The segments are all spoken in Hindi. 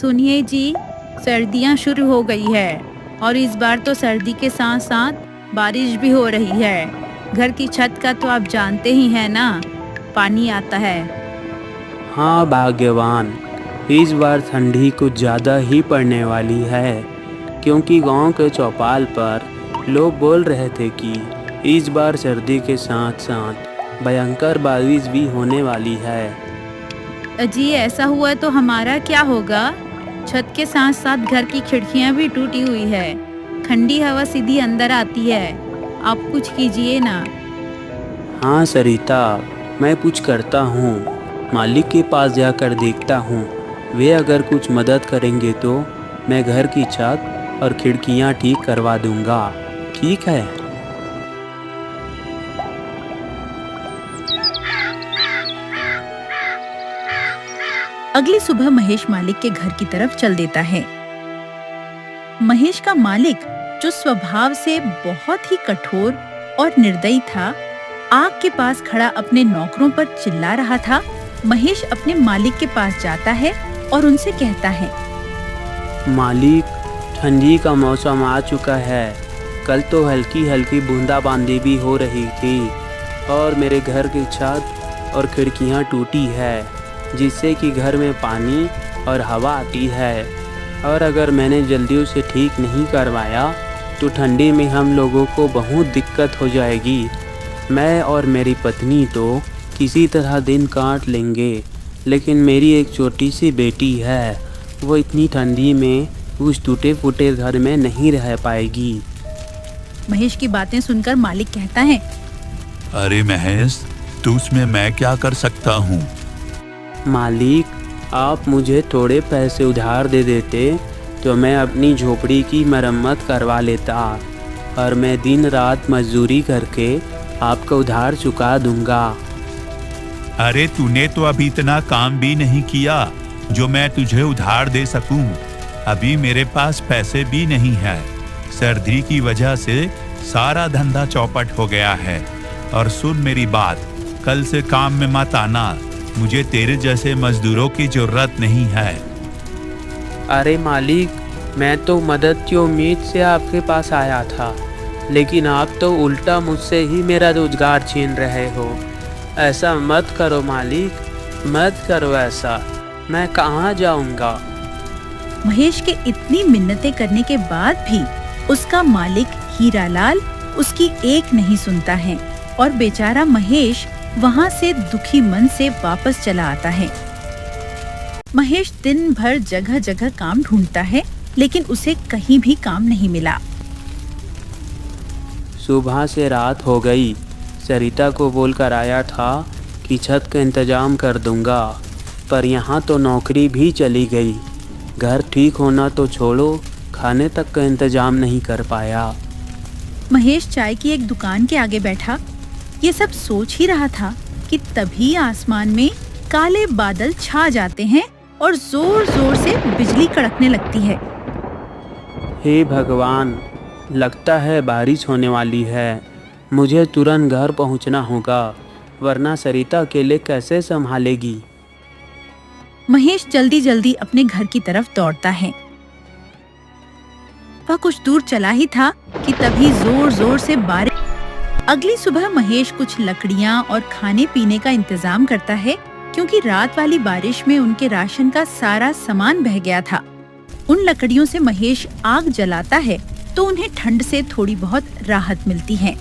सुनिए जी, सर्दियाँ शुरू हो गई है और इस बार तो सर्दी के साथ साथ बारिश भी हो रही है। घर की छत का तो आप जानते ही हैं ना, पानी आता है। हाँ भाग्यवान, इस बार ठंडी कुछ ज़्यादा ही पड़ने वाली है, क्योंकि गांव के चौपाल पर लोग बोल रहे थे कि इस बार सर्दी के साथ साथ भयंकर बारिश भी होने वाली है। जी ऐसा हुआ तो हमारा क्या होगा? छत के साथ साथ घर की खिड़कियाँ भी टूटी हुई है। ठंडी हवा सीधी अंदर आती है। आप कुछ कीजिए ना। हाँ सरिता, मैं कुछ करता हूँ। मालिक के पास जाकर देखता हूँ। वे अगर कुछ मदद करेंगे तो मैं घर की छत और खिड़कियाँ ठीक करवा दूँगा। ठीक है। अगली सुबह महेश मालिक के घर की तरफ चल देता है। महेश का मालिक, जो स्वभाव से बहुत ही कठोर और निर्दयी था, आग के पास खड़ा अपने नौकरों पर चिल्ला रहा था। महेश अपने मालिक के पास जाता है और उनसे कहता है, मालिक, ठंडी का मौसम आ चुका है। कल तो हल्की हल्की बूंदाबांदी भी हो रही थी और मेरे घर की छत और खिड़कियाँ टूटी है, जिससे कि घर में पानी और हवा आती है। और अगर मैंने जल्दी उसे ठीक नहीं करवाया तो ठंडी में हम लोगों को बहुत दिक्कत हो जाएगी। मैं और मेरी पत्नी तो किसी तरह दिन काट लेंगे, लेकिन मेरी एक छोटी सी बेटी है, वो इतनी ठंडी में उस टूटे फूटे घर में नहीं रह पाएगी। महेश की बातें सुनकर मालिक कहता है, अरे महेश, तो उसमें मैं क्या कर सकता हूँ? मालिक, आप मुझे थोड़े पैसे उधार दे देते तो मैं अपनी झोपड़ी की मरम्मत करवा लेता और मैं दिन रात मजदूरी करके आपका उधार चुका दूंगा। अरे तूने तो अभी इतना काम भी नहीं किया जो मैं तुझे उधार दे सकूं। अभी मेरे पास पैसे भी नहीं है। सर्दी की वजह से सारा धंधा चौपट हो गया है। और सुन मेरी बात, कल से काम में मत आना। मुझे तेरे जैसे मजदूरों की जरूरत नहीं है। अरे मालिक, मैं तो मदद की उम्मीद से आपके पास आया था, लेकिन आप तो उल्टा मुझसे ही मेरा रोजगार छीन रहे हो। ऐसा मत करो मालिक, मत करो ऐसा। मैं कहाँ जाऊँगा? महेश के इतनी मिन्नतें करने के बाद भी उसका मालिक हीरालाल उसकी एक नहीं सुनता है और बेचारा महेश वहाँ से दुखी मन से वापस चला आता है। महेश दिन भर जगह जगह काम ढूंढता है, लेकिन उसे कहीं भी काम नहीं मिला। सुबह से रात हो गई। सरिता को बोलकर आया था कि छत का इंतजाम कर दूंगा, पर यहाँ तो नौकरी भी चली गई। घर ठीक होना तो छोड़ो, खाने तक का इंतजाम नहीं कर पाया। महेश चाय की एक दुकान के आगे बैठा ये सब सोच ही रहा था कि तभी आसमान में काले बादल छा जाते हैं और जोर जोर से बिजली कड़कने लगती है। हे भगवान, लगता है बारिश होने वाली है। मुझे तुरंत घर पहुंचना होगा, वरना सरिता अकेले कैसे संभालेगी। महेश जल्दी जल्दी अपने घर की तरफ दौड़ता है। वह कुछ दूर चला ही था कि तभी जोर जोर से बारिश। अगली सुबह महेश कुछ लकड़ियाँ और खाने पीने का इंतजाम करता है, क्योंकि रात वाली बारिश में उनके राशन का सारा सामान बह गया था। उन लकड़ियों से महेश आग जलाता है तो उन्हें ठंड से थोड़ी बहुत राहत मिलती है।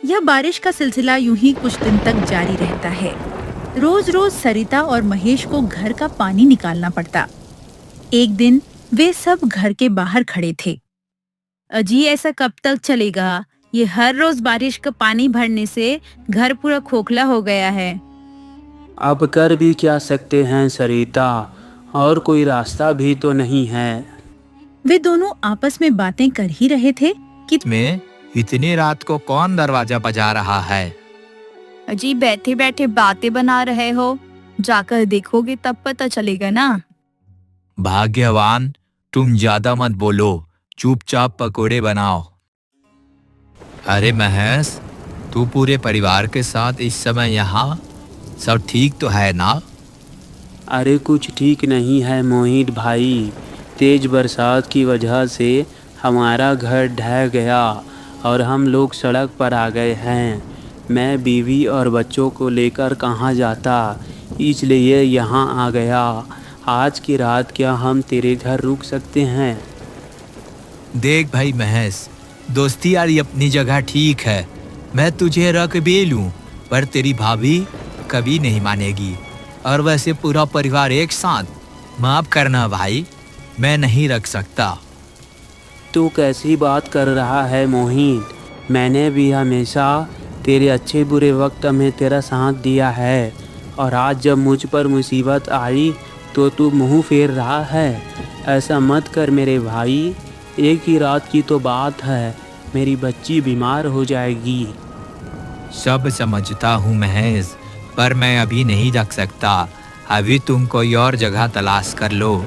यह बारिश का सिलसिला यूं ही कुछ दिन तक जारी रहता है। रोज रोज सरिता और महेश को घर का पानी निकालना पड़ता। एक दिन वे सब घर के बाहर खड़े थे। अजी, ऐसा कब तक चलेगा? ये हर रोज बारिश का पानी भरने से घर पूरा खोखला हो गया है। अब कर भी क्या सकते हैं सरिता, और कोई रास्ता भी तो नहीं है। वे दोनों आपस में बातें कर ही रहे थे कि में इतनी रात को कौन दरवाजा बजा रहा है? अजी, बैठे बैठे बातें बना रहे हो, जाकर देखोगे तब पता चलेगा ना। भाग्यवान, तुम ज्यादा मत बोलो, चुपचाप पकोड़े बनाओ। अरे महेश, तू पूरे परिवार के साथ इस समय यहाँ? सब ठीक तो है ना? अरे कुछ ठीक नहीं है मोहित भाई। तेज बरसात की वजह से हमारा घर ढह गया और हम लोग सड़क पर आ गए हैं। मैं बीवी और बच्चों को लेकर कहाँ जाता, इसलिए यहाँ आ गया। आज की रात क्या हम तेरे घर रुक सकते हैं? देख भाई महेश, दोस्ती यारी अपनी जगह ठीक है। मैं तुझे रख भी लूं, पर तेरी भाभी कभी नहीं मानेगी। और वैसे पूरा परिवार एक साथ, माफ करना भाई, मैं नहीं रख सकता। तू कैसी बात कर रहा है मोहित? मैंने भी हमेशा तेरे अच्छे बुरे वक्त में तेरा साथ दिया है, और आज जब मुझ पर मुसीबत आई तो तू मुंह फेर रहा है। ऐसा मत कर मेरे भाई, एक ही रात की तो बात है, मेरी बच्ची बीमार हो जाएगी। सब समझता हूँ महेश, पर मैं अभी नहीं रख सकता। अभी तुम कोई और जगह तलाश कर लो।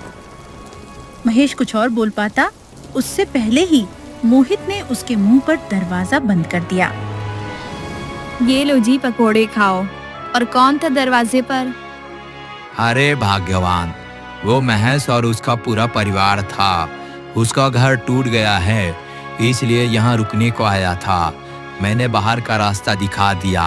महेश कुछ और बोल पाता उससे पहले ही मोहित ने उसके मुंह पर दरवाजा बंद कर दिया। ये लो जी पकोड़े खाओ। और कौन था दरवाजे पर? अरे भाग्यवान, वो महेश और उसका पूरा परिवार था। उसका घर टूट गया है, इसलिए यहाँ रुकने को आया था। मैंने बाहर का रास्ता दिखा दिया।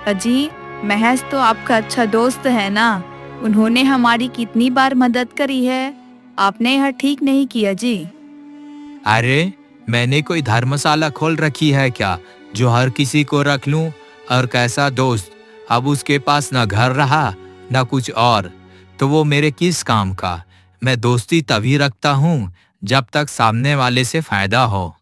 अजी, महेश तो आपका अच्छा दोस्त है ना। उन्होंने हमारी कितनी बार मदद करी है। आपने यह ठीक नहीं किया जी। अरे मैंने कोई धर्मशाला खोल रखी है क्या, जो हर किसी को रख लूं? और कैसा दोस्त, अब उसके पास न घर रहा न कुछ और, तो वो मेरे किस काम का? मैं दोस्ती तभी रखता हूँ जब तक सामने वाले से फायदा हो।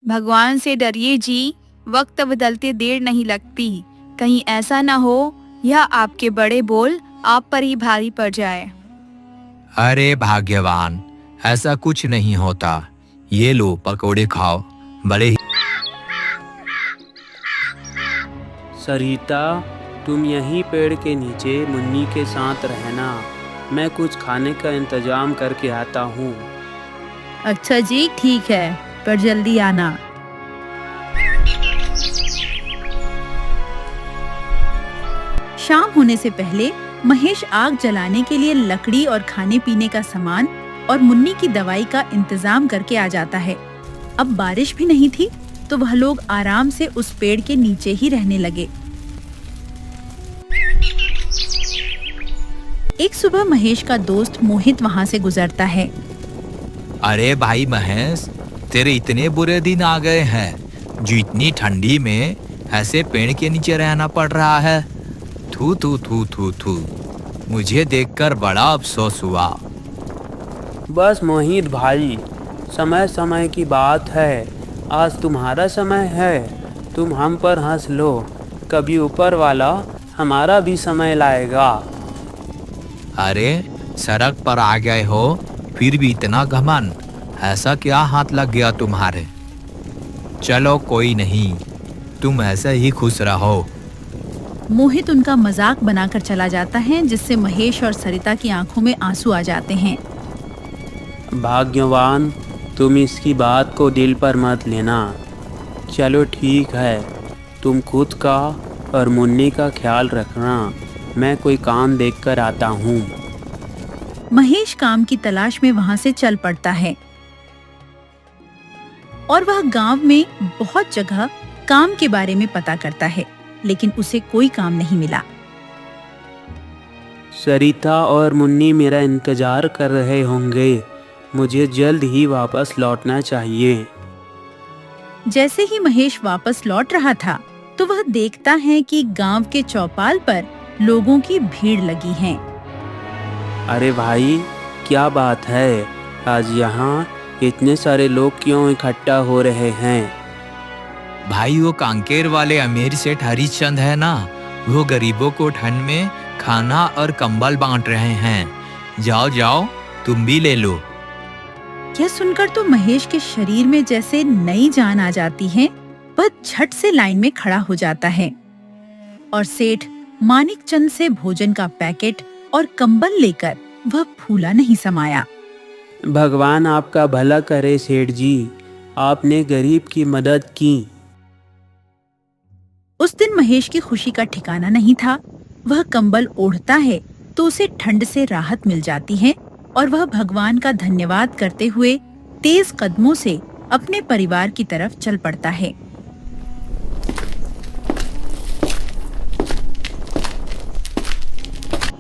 भगवान से डरिए जी, वक्त बदलते देर नहीं लगती। कहीं ऐसा ना हो यह आपके बड़े बोल आप पर ही भारी पड़ जाए। अरे भाग्यवान, ऐसा कुछ नहीं होता। ये लो पकोड़े खाओ, बड़े ही। सरिता, तुम यहीं पेड़ के नीचे मुन्नी के साथ रहना। मैं कुछ खाने का इंतजाम करके आता हूँ। अच्छा जी, ठीक है, पर जल्दी आना। शाम होने से पहले महेश आग जलाने के लिए लकड़ी और खाने पीने का सामान और मुन्नी की दवाई का इंतजाम करके आ जाता है। अब बारिश भी नहीं थी, तो वह लोग आराम से उस पेड़ के नीचे ही रहने लगे। एक सुबह महेश का दोस्त मोहित वहाँ से गुजरता है। अरे भाई महेश, तेरे इतने बुरे दिन आ गए हैं जो इतनी ठंडी में ऐसे पेड़ के नीचे रहना पड़ रहा है। थू थू थू थू थू, मुझे देखकर बड़ा अफसोस हुआ। बस मोहित भाई, समय समय की बात है। आज तुम्हारा समय है, तुम हम पर हंस लो। कभी ऊपर वाला हमारा भी समय लाएगा। अरे सड़क पर आ गए हो, फिर भी इतना घमंड, ऐसा क्या हाथ लग गया तुम्हारे? चलो कोई नहीं, तुम ऐसे ही खुश रहो। मोहित उनका मजाक बनाकर चला जाता है, जिससे महेश और सरिता की आंखों में आंसू आ जाते हैं। भाग्यवान, तुम इसकी बात को दिल पर मत लेना। चलो ठीक है, तुम खुद का और मुन्नी का ख्याल रखना। मैं कोई काम देखकर आता हूँ। महेश काम की तलाश में वहाँ से चल पड़ता है और वह गांव में बहुत जगह काम के बारे में पता करता है, लेकिन उसे कोई काम नहीं मिला। सरिता और मुन्नी मेरा इंतजार कर रहे होंगे। मुझे जल्द ही वापस लौटना चाहिए। जैसे ही महेश वापस लौट रहा था, तो वह देखता है कि गांव के चौपाल पर लोगों की भीड़ लगी है। अरे भाई, क्या बात है? आज यहाँ इतने सारे लोग क्यों इकट्ठा हो रहे हैं? भाई वो कांकेर वाले अमीर सेठ हरिश्चंद है ना, वो गरीबों को ठंड में खाना और कंबल बांट रहे हैं। जाओ जाओ, तुम भी ले लो। यह सुनकर तो महेश के शरीर में जैसे नई जान आ जाती है। वह झट से लाइन में खड़ा हो जाता है और सेठ मानिक चंद से भोजन का पैकेट और कंबल लेकर वह फूला नहीं समाया। भगवान आपका भला करे सेठ जी, आपने गरीब की मदद की। उस दिन महेश की खुशी का ठिकाना नहीं था। वह कंबल ओढ़ता है तो उसे ठंड से राहत मिल जाती है और वह भगवान का धन्यवाद करते हुए तेज कदमों से अपने परिवार की तरफ चल पड़ता है।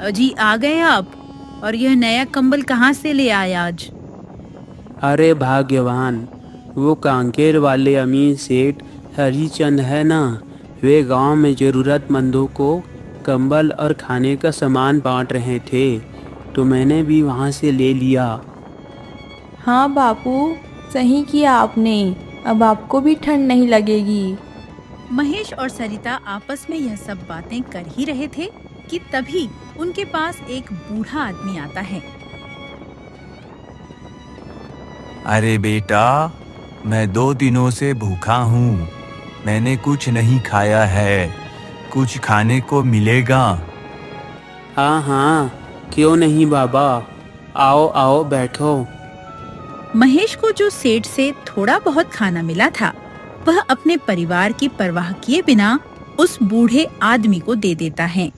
अजी आ गए आप, और यह नया कंबल कहाँ से ले आए आज? अरे भाग्यवान, वो कांकेर वाले अमीर सेठ हरिचंद है ना, वे गांव में ज़रूरतमंदों को कंबल और खाने का सामान बांट रहे थे, तो मैंने भी वहाँ से ले लिया। हाँ बापू, सही किया आपने, अब आपको भी ठंड नहीं लगेगी। महेश और सरिता आपस में यह सब बातें कर ही रहे थे कि तभी उनके पास एक बूढ़ा आदमी आता है। अरे बेटा, मैं 2 दिनों से भूखा हूँ, मैंने कुछ नहीं खाया है, कुछ खाने को मिलेगा? हाँ हाँ, क्यों नहीं बाबा, आओ आओ बैठो। महेश को जो सेठ से थोड़ा बहुत खाना मिला था, वह अपने परिवार की परवाह किए बिना उस बूढ़े आदमी को दे देता है।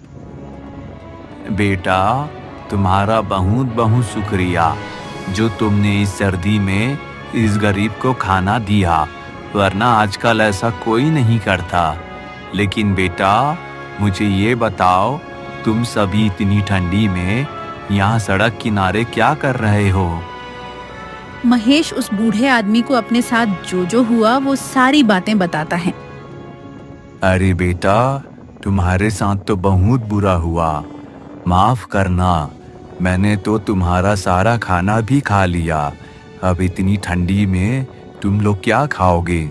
बेटा, तुम्हारा बहुत बहुत शुक्रिया जो तुमने इस सर्दी में इस गरीब को खाना दिया, वरना आजकल ऐसा कोई नहीं करता। लेकिन बेटा, मुझे ये बताओ, तुम सभी इतनी ठंडी में यहाँ सड़क किनारे क्या कर रहे हो? महेश उस बूढ़े आदमी को अपने साथ जो हुआ वो सारी बातें बताता है। अरे बेटा, तुम्हारे साथ तो बहुत बुरा हुआ, माफ करना, मैंने तो तुम्हारा सारा खाना भी खा लिया। अब इतनी ठंडी में तुम लोग क्या खाओगे?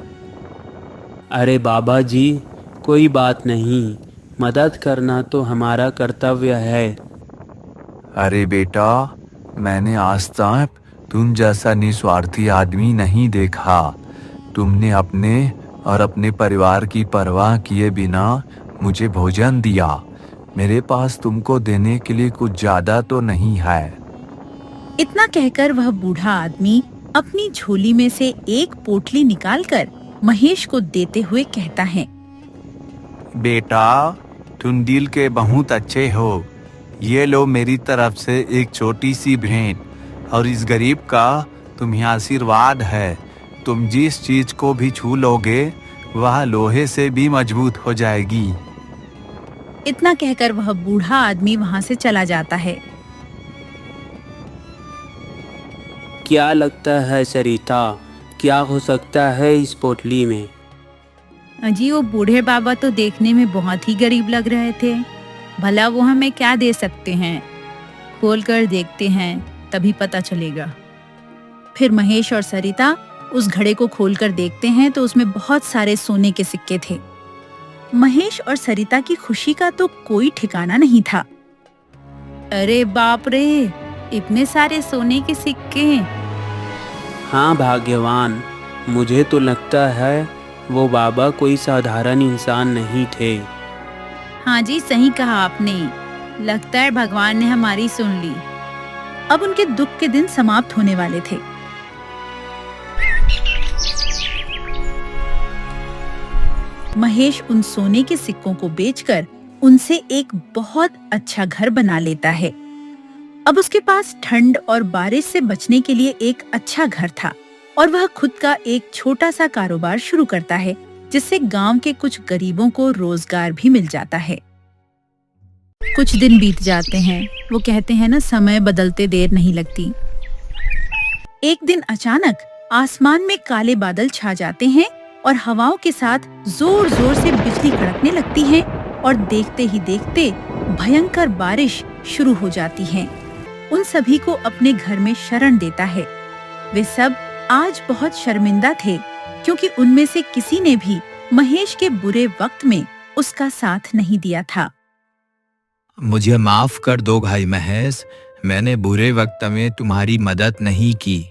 अरे बाबा जी, कोई बात नहीं, मदद करना तो हमारा कर्तव्य है। अरे बेटा, मैंने आज तक तुम जैसा निस्वार्थी आदमी नहीं देखा। तुमने अपने और अपने परिवार की परवाह किए बिना मुझे भोजन दिया। मेरे पास तुमको देने के लिए कुछ ज्यादा तो नहीं है। इतना कहकर वह बूढ़ा आदमी अपनी झोली में से एक पोटली निकालकर महेश को देते हुए कहता है, बेटा, तुम दिल के बहुत अच्छे हो, ये लो मेरी तरफ से एक छोटी सी भेंट, और इस गरीब का तुम्हें आशीर्वाद है। तुम जिस चीज को भी छू लोगे वह लोहे से भी मजबूत हो जाएगी। इतना कहकर वह बूढ़ा आदमी वहाँ से चला जाता है। क्या लगता है सरिता, क्या हो सकता है इस पोटली में? जी, वो बूढ़े बाबा तो देखने में बहुत ही गरीब लग रहे थे, भला वो हमें क्या दे सकते हैं? खोल कर देखते हैं, तभी पता चलेगा। फिर महेश और सरिता उस घड़े को खोलकर देखते हैं तो उसमें बहुत सारे सोने के सिक्के थे। महेश और सरिता की खुशी का तो कोई ठिकाना नहीं था। अरे बाप रे, इतने सारे सोने के सिक्के! हाँ भाग्यवान, मुझे तो लगता है वो बाबा कोई साधारण इंसान नहीं थे। हाँ जी, सही कहा आपने, लगता है भगवान ने हमारी सुन ली। अब उनके दुख के दिन समाप्त होने वाले थे। महेश उन सोने के सिक्कों को बेचकर उनसे एक बहुत अच्छा घर बना लेता है। अब उसके पास ठंड और बारिश से बचने के लिए एक अच्छा घर था और वह खुद का एक छोटा सा कारोबार शुरू करता है, जिससे गांव के कुछ गरीबों को रोजगार भी मिल जाता है। कुछ दिन बीत जाते हैं। वो कहते हैं ना, समय बदलते देर नहीं लगती। एक दिन अचानक आसमान में काले बादल छा जाते हैं और हवाओं के साथ जोर जोर से बिजली कड़कने लगती है और देखते ही देखते भयंकर बारिश शुरू हो जाती है। उन सभी को अपने घर में शरण देता है। वे सब आज बहुत शर्मिंदा थे क्योंकि उनमें से किसी ने भी महेश के बुरे वक्त में उसका साथ नहीं दिया था। मुझे माफ कर दो भाई महेश, मैंने बुरे वक्त में तुम्हारी मदद नहीं की।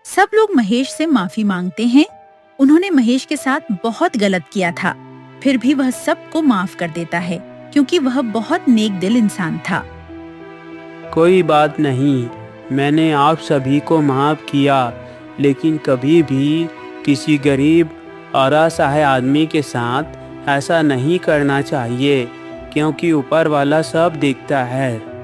सब लोग महेश से माफी मांगते हैं। उन्होंने महेश के साथ बहुत गलत किया था, फिर भी वह सबको माफ कर देता है क्योंकि वह बहुत नेक दिल इंसान था। कोई बात नहीं, मैंने आप सभी को माफ किया, लेकिन कभी भी किसी गरीब और असहाय आदमी के साथ ऐसा नहीं करना चाहिए क्योंकि ऊपर वाला सब देखता है।